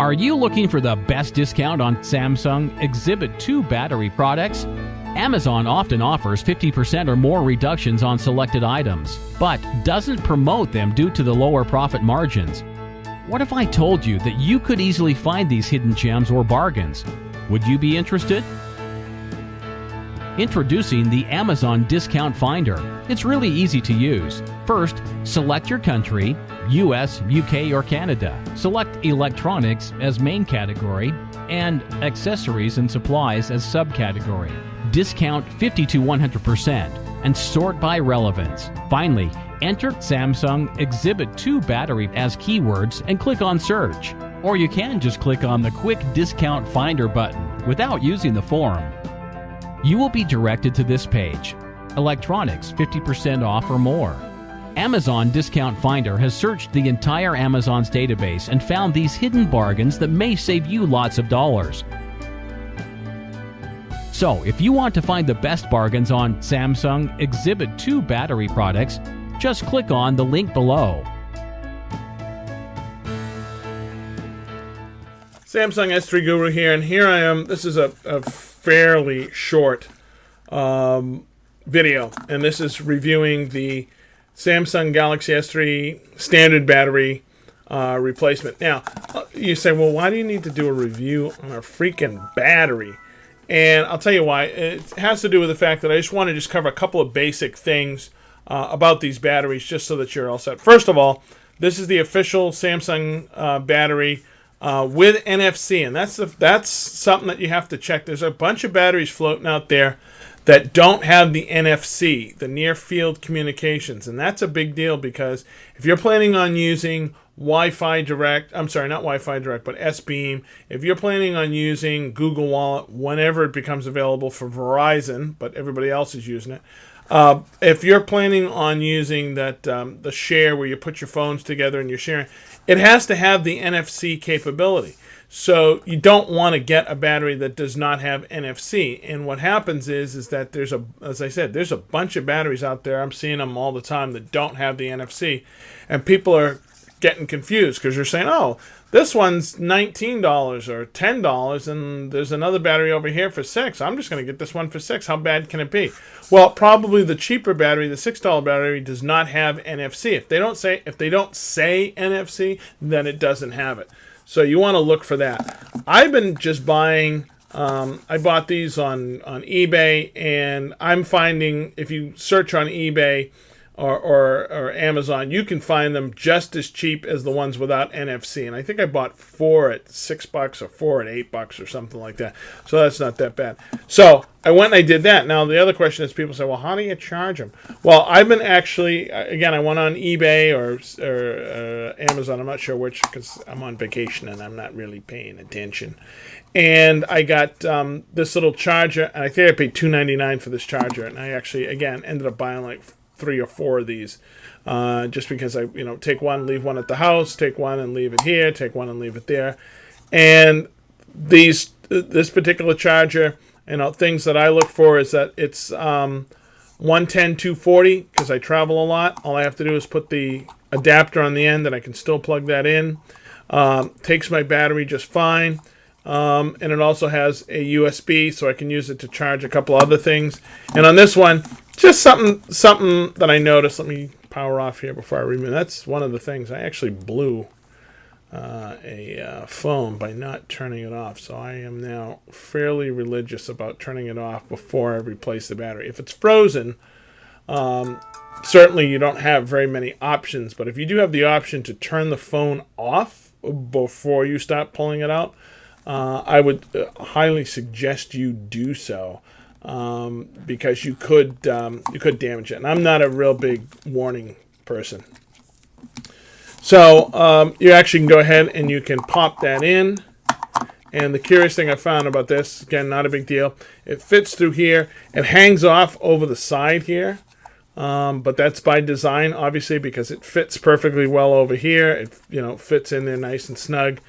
Are you looking for the best discount on Samsung Exhibit 2 battery products? Amazon often offers 50% or more reductions on selected items, but doesn't promote them due to the lower profit margins. What if I told you that you could easily find these hidden gems or bargains? Would you be interested? Introducing the Amazon Discount Finder. It's really easy to use. First, select your country, US, UK, or Canada. Select electronics as main category and accessories and supplies as subcategory. Discount 50 to 100% and sort by relevance. Finally, enter Samsung Exhibit 2 battery as keywords and click on search. Or you can just click on the Quick Discount Finder button without using the form. You will be directed to this page. Electronics 50% off or more. Amazon Discount Finder has searched the entire Amazon's database and found these hidden bargains that may save you lots of dollars. So, if you want to find the best bargains on Samsung Exhibit 2 battery products, just click on the link below. Samsung S3 Guru here, and here I am. This is a fairly short video, and this is reviewing the Samsung Galaxy S3 standard battery replacement. Now, you say, well, why do you need to do a review on a freaking battery? And I'll tell you why. It has to do with the fact that I just want to cover a couple of basic things about these batteries, just so that you're all set. First of all, this is the official Samsung battery with NFC, and that's something that you have to check. There's a bunch of batteries floating out there that don't have the NFC, the near field communications, and that's a big deal, because if you're planning on using Wi-Fi Direct, I'm sorry, not Wi-Fi Direct, but S-Beam, if you're planning on using Google Wallet whenever it becomes available for Verizon, but everybody else is using it, if you're planning on using that the share where you put your phones together and you're sharing, it has to have the NFC capability. So you don't want to get a battery that does not have NFC. And what happens is that as I said, there's a bunch of batteries out there. I'm seeing them all the time that don't have the NFC, and people are getting confused because you're saying, oh, this one's $19 or $10, and there's another battery over here for $6. I'm just going to get this one for $6. How bad can it be? Well, probably the cheaper battery, the $6 battery, does not have NFC. If they don't say NFC, then it doesn't have it. So you want to look for that. I've been just buying. I bought these on eBay, and I'm finding if you search on eBay or Amazon, you can find them just as cheap as the ones without NFC. And I think I bought 4 at $6 or 4 at $8 or something like that. So that's not that bad. So I went and I did that. Now the other question is, people say, well, how do you charge them? Well, I've been actually, again, I went on eBay or Amazon. I'm not sure which, because I'm on vacation and I'm not really paying attention. And I got this little charger, and I think I paid $2.99 for this charger. And I actually, again, ended up buying like 3 or 4 of these, just because I, take one, leave one at the house, take one and leave it here, take one and leave it there. And this particular charger, things that I look for is that it's 110, 240, because I travel a lot. All I have to do is put the adapter on the end, and I can still plug that in. Takes my battery just fine. And it also has a USB, so I can use it to charge a couple other things. And on this one, just something that I noticed. Let me power off here before I remove. That's one of the things. I actually blew a phone by not turning it off. So I am now fairly religious about turning it off before I replace the battery. If it's frozen, certainly you don't have very many options. But if you do have the option to turn the phone off before you start pulling it out, I would highly suggest you do so, because you could damage it. And I'm not a real big warning person. So you actually can go ahead and you can pop that in. And the curious thing I found about this, again, not a big deal, it fits through here. It hangs off over the side here. But that's by design, obviously, because it fits perfectly well over here. It fits in there nice and snug.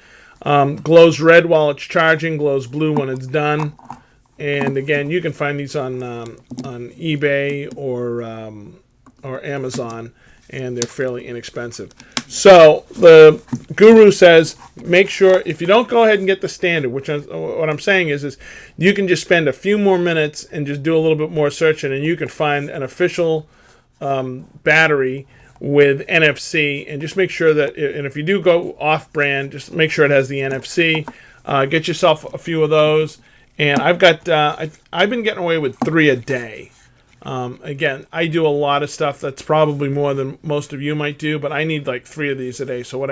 Glows red while it's charging, glows blue when it's done. And again, you can find these on eBay or Amazon, and they're fairly inexpensive. So the guru says, make sure if you don't go ahead and get the standard, which is, what I'm saying is you can just spend a few more minutes and just do a little bit more searching, and you can find an official battery with NFC, and just make sure that, and if you do go off-brand, just make sure it has the NFC. Get yourself a few of those, and I've been getting away with 3 a day. Again, I do a lot of stuff that's probably more than most of you might do, but I need like 3 of these a day. So what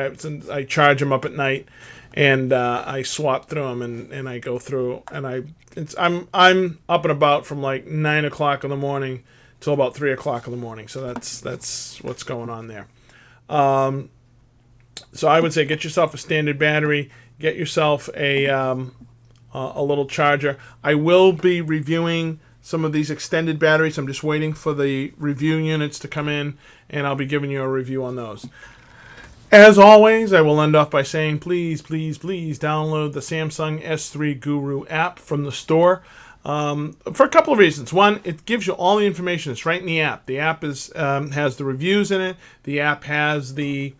I charge them up at night, and I swap through them, and I go through, and I'm up and about from like 9 o'clock in the morning till about 3 o'clock in the morning. So that's what's going on there. So I would say get yourself a standard battery, get yourself a little charger. I will be reviewing some of these extended batteries. I'm just waiting for the review units to come in, and I'll be giving you a review on those. As always, I will end off by saying, please, please, please download the Samsung S3 Guru app from the store for a couple of reasons. One, it gives you all the information. It's right in the app. The app has the reviews in it. The app has the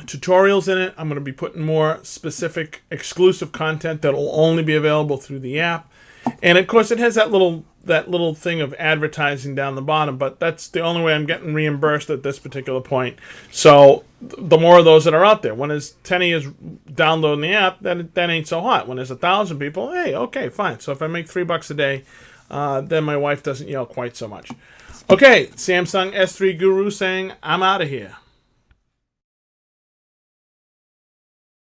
tutorials in it. I'm going to be putting more specific exclusive content that will only be available through the app. And of course, it has that little thing of advertising down the bottom, but that's the only way I'm getting reimbursed at this particular point. So the more of those that are out there, when there's 10 of you downloading the app, that ain't so hot. When there's 1,000 people, hey, okay, fine. So if I make $3 a day, then my wife doesn't yell quite so much. Okay, Samsung S3 Guru saying, I'm out of here.